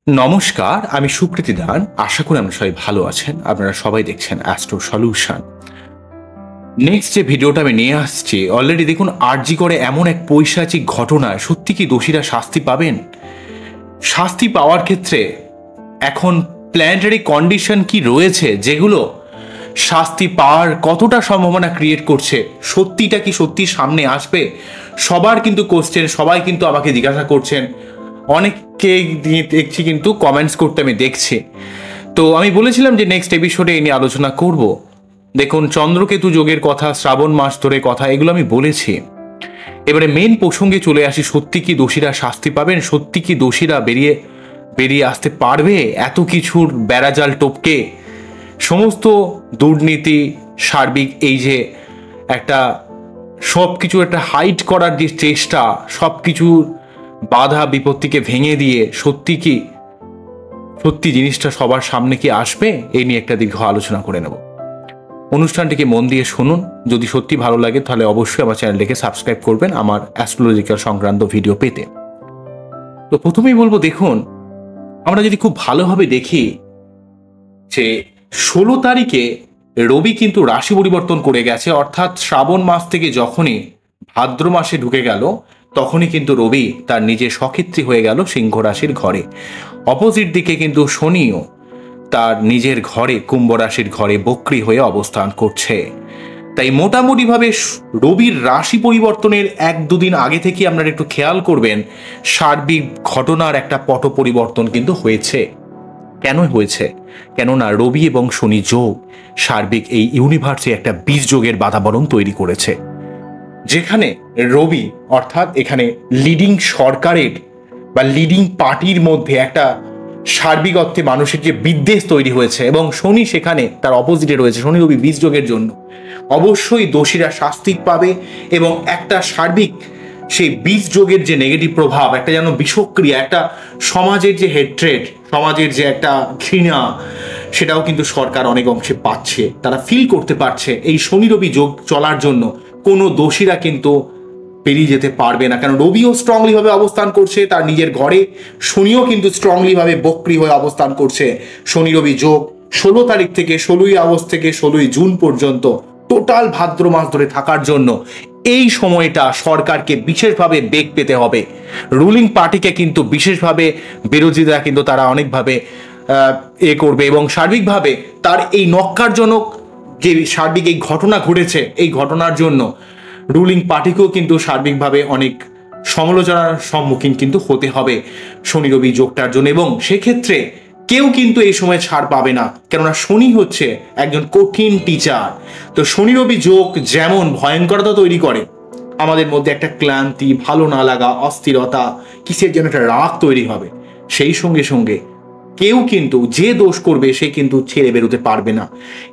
নমস্কার, আমি সুকৃতি দান। আশা করি আমরা সবাই ভালো আছেন। আপনারা সবাই দেখছেন অ্যাস্ট্রো সলিউশন। নেক্সট যে ভিডিওটা আমি নিয়ে আসছি, অলরেডি দেখুন আরজি করে এমন এক পৈশাচিক ঘটনায় সত্যি কি দোষীরা শাস্তি পাবেন? শাস্তি পাওয়ার ক্ষেত্রে এখন প্ল্যানেটারি কন্ডিশন কি রয়েছে যেগুলো শাস্তি পাওয়ার কতটা সম্ভাবনা ক্রিয়েট করছে? সত্যিটা কি সত্যি সামনে আসবে? সবার কিন্তু কোশ্চেন, সবাই কিন্তু আমাকে জিজ্ঞাসা করছেন, অনেককে দেখছি কিন্তু কমেন্টস করতে আমি দেখছি। তো আমি বলেছিলাম যে নেক্সট এপিসোডে এই নিয়ে আলোচনা করব। দেখুন, চন্দ্রকেতু যোগের কথা, শ্রাবণ মাস ধরে কথা, এগুলো আমি বলেছি। এবারে মেন প্রসঙ্গে চলে আসি, সত্যি কি দোষীরা শাস্তি পাবেন? সত্যি কি দোষীরা বেরিয়ে আসতে পারবে এত কিছুর বেড়াজাল টপকে? সমস্ত দুর্নীতি, সার্বিক এই যে একটা সব কিছু একটা হাইড করার যে চেষ্টা, সব কিছুর বাধা বিপত্তিকে ভেঙে দিয়ে সত্যি জিনিসটা সবার সামনে কি আসবে? এই নিয়ে একটা দীর্ঘ আলোচনা করে নেব। অনুষ্ঠানটিকে মন দিয়ে শুনুন। যদি সত্যি ভালো লাগে তাহলে অবশ্যই আমার চ্যানেলটিকে সাবস্ক্রাইব করবেন আমার অ্যাস্ট্রোলজিক্যাল সংক্রান্ত ভিডিও পেতে। তো প্রথমেই বলবো, দেখুন আমরা যদি খুব ভালোভাবে দেখি যে 16 তারিখে রবি কিন্তু রাশি পরিবর্তন করে গেছে, অর্থাৎ শ্রাবণ মাস থেকে যখনই ভাদ্র মাসে ঢুকে গেল তখনই কিন্তু রবি তার নিজের সক্ষেত্রী হয়ে গেল সিংহ রাশির ঘরে। অপোজিট দিকে কিন্তু শনিও তার নিজের ঘরে কুম্ভ রাশির ঘরে বক্রী হয়ে অবস্থান করছে। তাই মোটামুটিভাবে রবির রাশি পরিবর্তনের 1-2 দিন আগে থেকে আপনারা একটু খেয়াল করবেন, সার্বিক ঘটনার একটা পট পরিবর্তন কিন্তু হয়েছে। কেন হয়েছে? কেননা রবি এবং শনি যোগ সার্বিক এই ইউনিভার্সে একটা বীজ যোগের বাতাবরণ তৈরি করেছে, যেখানে রবি অর্থাৎ এখানে লিডিং সরকারের বা লিডিং পার্টির মধ্যে একটা সার্বিক অর্থে মানুষের যে বিদ্বেষ তৈরি হয়েছে, এবং শনি সেখানে তার অপোজিটে রয়েছে। শনি রবি বীজ যোগের জন্য অবশ্যই দোষীরা শাস্তি পাবে, এবং একটা সার্বিক সেই বীজ যোগের যে নেগেটিভ প্রভাব, একটা যেন বিষক্রিয়া, একটা সমাজের যে হেট্রেড, সমাজের যে একটা ঘৃণা, সেটাও কিন্তু সরকার অনেক অংশে পাচ্ছে, তারা ফিল করতে পারছে। এই শনি রবি যোগ চলার জন্য কোনো দোষীরা কিন্তু পেরিয়ে যেতে পারবে না, কারণ রবিও স্ট্রংলি ভাবে অবস্থান করছে তার নিজের ঘরে, শনিও কিন্তু স্ট্রংলি ভাবে বক্রী হয়ে অবস্থান করছে। শনি রবি যোগ 16 তারিখ থেকে 16ই আগস্ট থেকে 16ই জুন পর্যন্ত টোটাল ভাদ্র মাস ধরে থাকার জন্য এই সময়টা সরকারকে বিশেষভাবে বেগ পেতে হবে। রুলিং পার্টিকে কিন্তু বিশেষভাবে বিরোধীরা কিন্তু তারা অনেকভাবে করবে, এবং সার্বিকভাবে তার এই নক্কারজনক যে সার্বিক এই ঘটনা ঘটেছে, এই ঘটনার জন্য রুলিং পার্টিকেও কিন্তু সার্বিকভাবে অনেক সমালোচনার সম্মুখীন কিন্তু হতে হবে শনি রবি যোগটার জন্য। এবং সেক্ষেত্রে কেউ কিন্তু এই সময় ছাড় পাবে না, কেননা শনি হচ্ছে একজন কঠিন টিচার। তো শনি রবি যোগ যেমন ভয়ঙ্করতা তৈরি করে, আমাদের মধ্যে একটা ক্লান্তি, ভালো না লাগা, অস্থিরতা, কিসের যেন একটা রাগ তৈরি হবে, সেই সঙ্গে সঙ্গে কেউ কিন্তু যে দোষ করবে সে কিন্তু ছেড়ে বেরোতে পারবে না।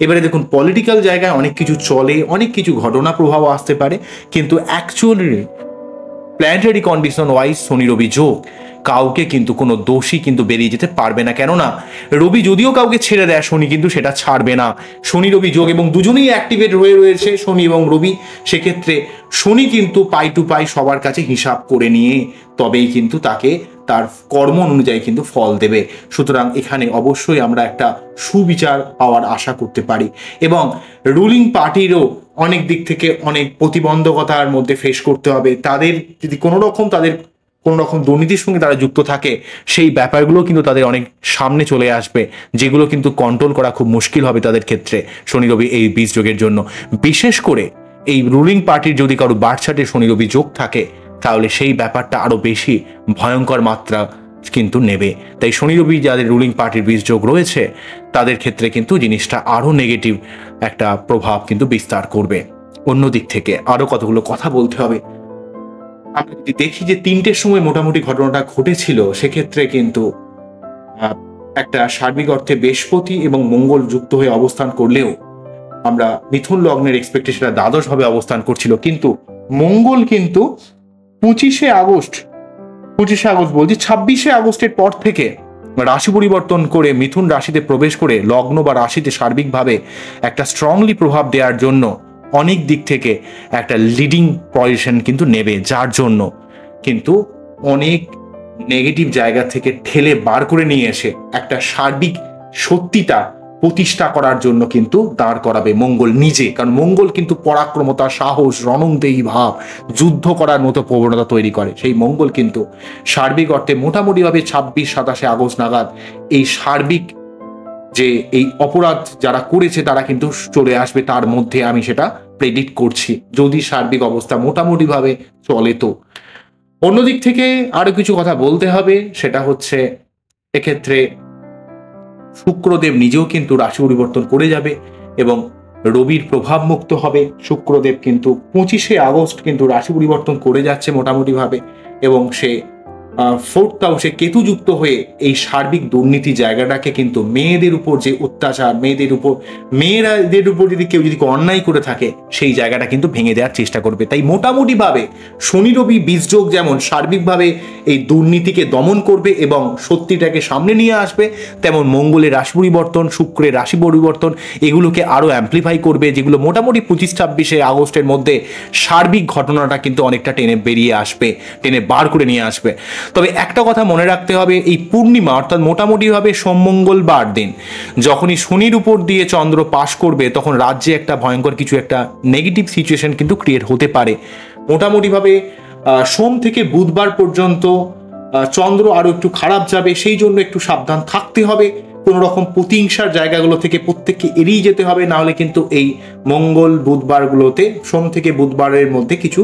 এবারে দেখুন, পলিটিক্যাল জায়গায় অনেক কিছু চলে, অনেক কিছু ঘটনা প্রভাব আসতে পারে, কিন্তু অ্যাকচুয়ালি প্ল্যানেটারি কন্ডিশন ওয়াইজ শনি রবি যোগ কাউকে কিন্তু কোনো দোষী কিন্তু বেরিয়ে যেতে পারবে না। কেননা রবি যদিও কাউকে ছেড়ে দেয়, শনি কিন্তু সেটা ছাড়বে না। শনি রবি যোগ এবং দুজনেই অ্যাক্টিভেট হয়ে রয়েছে, শনি এবং রবি। সেক্ষেত্রে শনি কিন্তু পাই টু পাই সবার কাছে হিসাব করে নিয়ে তবেই কিন্তু তাকে তার কর্ম অনুযায়ী কিন্তু ফল দেবে। সুতরাং এখানে অবশ্যই আমরা একটা সুবিচার পাওয়ার আশা করতে পারি, এবং রুলিং পার্টিরও অনেক দিক থেকে অনেক প্রতিবন্ধকতার মধ্যে ফেস করতে হবে। তাদের যদি কোনো রকম দুর্নীতির সঙ্গে তারা যুক্ত থাকে, সেই ব্যাপারগুলো কিন্তু তাদের অনেক সামনে চলে আসবে, যেগুলো কিন্তু কন্ট্রোল করা খুব মুশকিল হবে তাদের ক্ষেত্রে শনি রবি এই বীজ যোগের জন্য। বিশেষ করে এই রুলিং পার্টির যদি কারো বার্থ চার্টে শনি রবি যোগ থাকে, তাহলে সেই ব্যাপারটা আরো বেশি ভয়ঙ্কর মাত্রা কিন্তু নেবে। তাই শনি রবি যাদের রুলিং পার্টির বীজ যোগ রয়েছে, তাদের ক্ষেত্রে কিন্তু জিনিসটা আরো নেগেটিভ একটা প্রভাব কিন্তু বিস্তার করবে। অন্য দিক থেকে আরো কতগুলো কথা বলতে হবে। আমরা যদি দেখি যে 3টের সময় মোটামুটি ঘটনাটা ঘটেছিল, সেক্ষেত্রে কিন্তু একটা সার্বিক অর্থে বৃহস্পতি এবং মঙ্গল যুক্ত হয়ে অবস্থান করলেও আমরা মিথুন লগ্নের এক্সপেকটেশনটা দ্বাদশ ভাবে অবস্থান করছিল, কিন্তু মঙ্গল কিন্তু 25শে আগস্ট বলছি 26শে আগস্টের পর থেকে রাশি পরিবর্তন করে মিথুন রাশিতে প্রবেশ করে লগ্ন বা রাশিতে সার্বিকভাবে একটা স্ট্রংলি প্রভাব দেওয়ার জন্য অনেক দিক থেকে একটা লিডিং পজিশন কিন্তু নেবে, যার জন্য কিন্তু অনেক নেগেটিভ জায়গা থেকে ঠেলে বার করে নিয়ে এসে একটা সার্বিক সত্যিটা প্রতিষ্ঠা করার জন্য কিন্তু দাঁড় করাবে মঙ্গল নিজে। কারণ মঙ্গল কিন্তু পরাক্রমতা, সাহস, রণংদেহী ভাব, যুদ্ধ করার মতো প্রবণতা তৈরি করে। সেই মঙ্গল কিন্তু সার্বিক অর্থে মোটামুটিভাবে 26-27 আগস্ট নাগাদ এই সার্বিক যে এই অপরাধ যারা করেছে তারা কিন্তু চলে আসবে তার মধ্যে, আমি সেটা প্রেডিক্ট করছি, যদি সার্বিক অবস্থা মোটামুটিভাবে চলে। তো অন্যদিক থেকে আরো কিছু কথা বলতে হবে, সেটা হচ্ছে এক্ষেত্রে শুক্রদেব নিজেও কিন্তু রাশি পরিবর্তন করে যাবে এবং রবির প্রভাব মুক্ত হবে। শুক্রদেব কিন্তু 25শে আগস্ট কিন্তু রাশি পরিবর্তন করে যাচ্ছে মোটামুটিভাবে, এবং সে 4th হাউসে কেতুযুক্ত হয়ে এই সার্বিক দুর্নীতি জায়গাটাকে কিন্তু মেয়েদের উপর যে অত্যাচার, মেয়েদের উপর যদি কেউ যদি অন্যায় করে থাকে সেই জায়গাটা কিন্তু ভেঙে দেওয়ার চেষ্টা করবে। তাই মোটামুটিভাবে শনি রবি বীজযোগ যেমন সার্বিকভাবে এই দুর্নীতিকে দমন করবে এবং সত্যিটাকে সামনে নিয়ে আসবে, তেমন মঙ্গলের রাশি পরিবর্তন, শুক্রের রাশি পরিবর্তন এগুলোকে আরো অ্যাম্প্লিফাই করবে, যেগুলো মোটামুটি 25-26 আগস্টের মধ্যে সার্বিক ঘটনাটা কিন্তু অনেকটা টেনে বেরিয়ে আসবে, টেনে বার করে নিয়ে আসবে। তবে একটা কথা মনে রাখতে হবে, এই পূর্ণিমা অর্থাৎ মোটামুটিভাবে সোমমঙ্গলবার দিন যখনই শনির উপর দিয়ে চন্দ্র পাশ করবে, তখন রাজ্যে একটা ভয়ঙ্কর কিছু একটা নেগেটিভ সিচুয়েশন কিন্তু ক্রিয়েট হতে পারে। মোটামুটিভাবে সোম থেকে বুধবার পর্যন্ত চন্দ্র আরো একটু খারাপ যাবে, সেই জন্য একটু সাবধান থাকতে হবে। কোনো রকম প্রতিহিংসার জায়গাগুলো থেকে প্রত্যেককে এড়িয়ে যেতে হবে, না হলে কিন্তু এই মঙ্গল বুধবারগুলোতে, সোম থেকে বুধবারের মধ্যে কিছু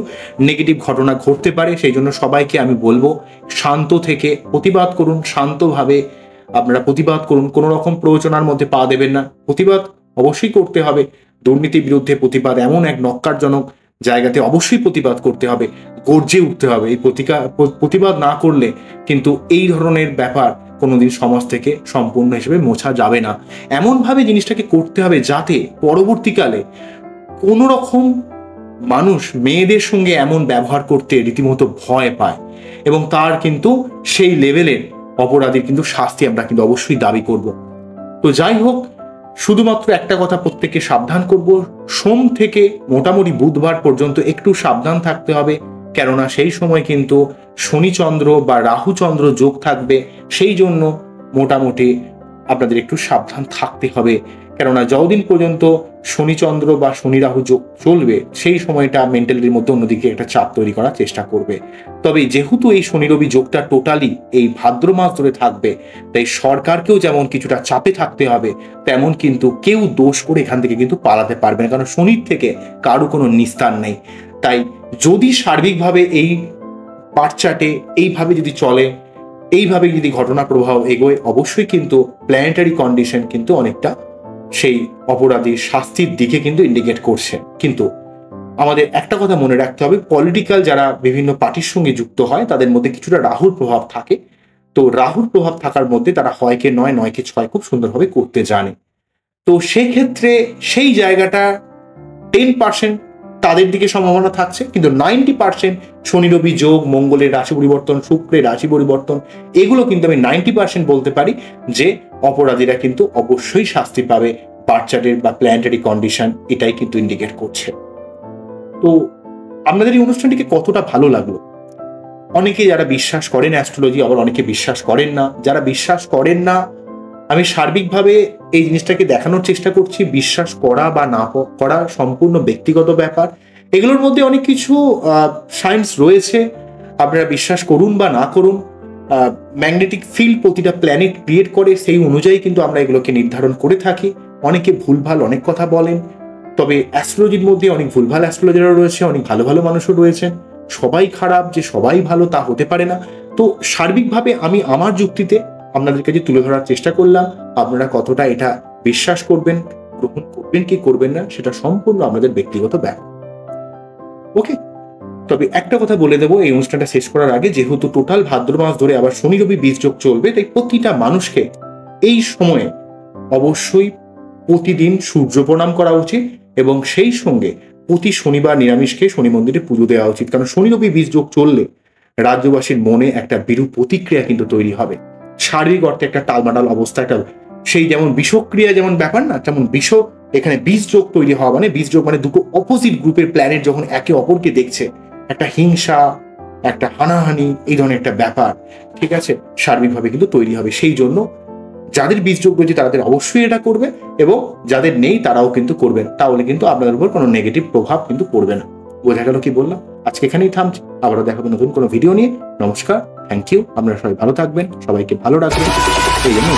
নেগেটিভ ঘটনা ঘটতে পারে। সেই জন্য সবাইকে আমি বলবো শান্ত থেকে প্রতিবাদ করুন, শান্তভাবে আপনারা প্রতিবাদ করুন, কোনো রকম প্ররোচনার মধ্যে পা দেবেন না। প্রতিবাদ অবশ্যই করতে হবে, দুর্নীতির বিরুদ্ধে প্রতিবাদ এমন এক নক্কারজনক জায়গাতে অবশ্যই প্রতিবাদ করতে হবে, গর্জে উঠতে হবে। এই প্রতিবাদ না করলে কিন্তু এই ধরনের ব্যাপার কোনোদিন সমাজ থেকে সম্পূর্ণ হিসেবে মোছা যাবে না। এমনভাবে জিনিসটাকে করতে হবে যাতে পরবর্তীকালে কোনো রকম মানুষ মেয়েদের সঙ্গে এমন ব্যবহার করতে রীতিমতো ভয় পায়, এবং তার কিন্তু সেই লেভেলের অপরাধীর কিন্তু শাস্তি আমরা কিন্তু অবশ্যই দাবি করব। তো যাই হোক, শুধুমাত্র একটা কথা প্রত্যেককে সাবধান করব, সোম থেকে মোটামুটি বুধবার পর্যন্ত একটু সাবধান থাকতে হবে, কেননা সেই সময় কিন্তু শনিচন্দ্র বা রাহুচন্দ্র যোগ থাকবে। সেই জন্য মোটামুটি আপনাদের একটু সাবধান থাকতে হবে, কেননা যতদিন পর্যন্ত শনিচন্দ্র বা শনি রাহু যোগ চলবে সেই সময়টা মেন্টালিটির মধ্যে অন্যদিকে একটা চাপ তৈরি করার চেষ্টা করবে। তবে যেহেতু এই শনি রবি যোগটা টোটালি এই ভাদ্র মাস ধরে থাকবে, তাই সরকারকেও যেমন কিছুটা চাপে থাকতে হবে, তেমন কিন্তু কেউ দোষ করে এখান থেকে কিন্তু পালাতে পারবে না, কারণ শনির থেকে কারো কোনো নিস্তার নেই। তাই যদি সার্বিকভাবে এই পার্টচার্টে এইভাবে যদি চলে, এইভাবে যদি ঘটনা প্রবাহ এগোয়, অবশ্যই কিন্তু প্ল্যানেটারি কন্ডিশন কিন্তু অনেকটা সেই অপরাধীর শাস্তির দিকে কিন্তু ইন্ডিকেট করছে। কিন্তু আমাদের একটা কথা মনে রাখতে হবে, পলিটিক্যাল যারা বিভিন্ন পার্টির সঙ্গে যুক্ত হয় তাদের মধ্যে কিছুটা রাহুর প্রভাব থাকে। তো রাহুর প্রভাব থাকার মধ্যে তারা হয়কে 9, 9কে 6 খুব সুন্দরভাবে করতে জানে। তো সেক্ষেত্রে সেই জায়গাটা 10% তাদের দিকে সম্ভাবনা থাকছে, কিন্তু 90% শনি রবি যোগ, মঙ্গলের রাশি পরিবর্তন, শুক্রের রাশি পরিবর্তন, এগুলো কিন্তু আমি 90% বলতে পারি যে অপরাধীরা কিন্তু অবশ্যই শাস্তি পাবে। বার্চার্টের বা প্ল্যানেটারি কন্ডিশন এটাই কিন্তু ইন্ডিকেট করছে। তো আপনাদের এই অনুষ্ঠানটিকে কতটা ভালো লাগলো? অনেকে যারা বিশ্বাস করেন অ্যাস্ট্রোলজি, আবার অনেকে বিশ্বাস করেন না। যারা বিশ্বাস করেন না, আমি সার্বিকভাবে এই জিনিসটাকে দেখানোর চেষ্টা করছি, বিশ্বাস করা বা না করা সম্পূর্ণ ব্যক্তিগত ব্যাপার। এগুলোর মধ্যে অনেক কিছু সায়েন্স রয়েছে, আপনারা বিশ্বাস করুন বা না করুন। ম্যাগনেটিক ফিল্ড প্রতিটা প্ল্যানেট ক্রিয়েট করে, সেই অনুযায়ী কিন্তু আমরা এগুলোকে নির্ধারণ করে থাকি। অনেকে ভুলভাল অনেক কথা বলেন, তবে অ্যাস্ট্রোলজির মধ্যে অনেক ভুলভাল অ্যাস্ট্রোলজারও রয়েছে, অনেক ভালো ভালো মানুষও রয়েছেন। সবাই খারাপ যে সবাই ভালো তা হতে পারে না। তো সার্বিকভাবে আমি আমার যুক্তিতে আপনাদের কাছে তুলে ধরার চেষ্টা করলাম। আপনারা কতটা এটা বিশ্বাস করবেন, গ্রহণ করবেন কি করবেন না, সেটা সম্পূর্ণ আপনাদের ব্যক্তিগত ব্যাপার। ওকে, তবে একটা কথা বলে দেবো এই অনুষ্ঠানটা শেষ করার আগে, যেহেতু টোটাল ভাদ্র মাস ধরে আবার শনি রবি বীজযোগ চলবে, তাই প্রতিটা মানুষকে এই সময়ে অবশ্যই প্রতিদিন সূর্য প্রণাম করা উচিত, এবং সেই সঙ্গে প্রতি শনিবার নিরামিষ খেয়ে শনি মন্দিরে পুজো দেওয়া উচিত। কারণ শনি রবি বীজযোগ চললে রাজ্যবাসীর মনে একটা বিরূপ প্রতিক্রিয়া কিন্তু তৈরি হবে, শারীরিক অর্থে একটা টালমাটাল অবস্থা, একটা সেই যেমন বিষক্রিয়া যেমন ব্যাপার না, তেমন এখানে বীজযোগ তৈরি হওয়া মানে, বীজযোগ মানে দুটো অপোজিট গ্রুপের প্ল্যানেট যখন একে অপরকে দেখছে, একটা হিংসা, একটা হানাহানি, এই ধরনের একটা ব্যাপার, ঠিক আছে, সার্বিকভাবে কিন্তু তৈরি হবে। সেই জন্য যাদের বীজযোগ্য যে তাদের অবশ্যই এটা করবে, এবং যাদের নেই তারাও কিন্তু করবেন, তাহলে কিন্তু আপনাদের উপর কোনো নেগেটিভ প্রভাব কিন্তু পড়বে না। বোঝা গেল কি বললাম? আজকে এখানেই থামছি, আবারও দেখাবো নতুন কোনো ভিডিও নিয়ে। নমস্কার, থ্যাংক ইউ, আপনারা সবাই ভালো থাকবেন, সবাইকে ভালো রাখবেন, এই জন্য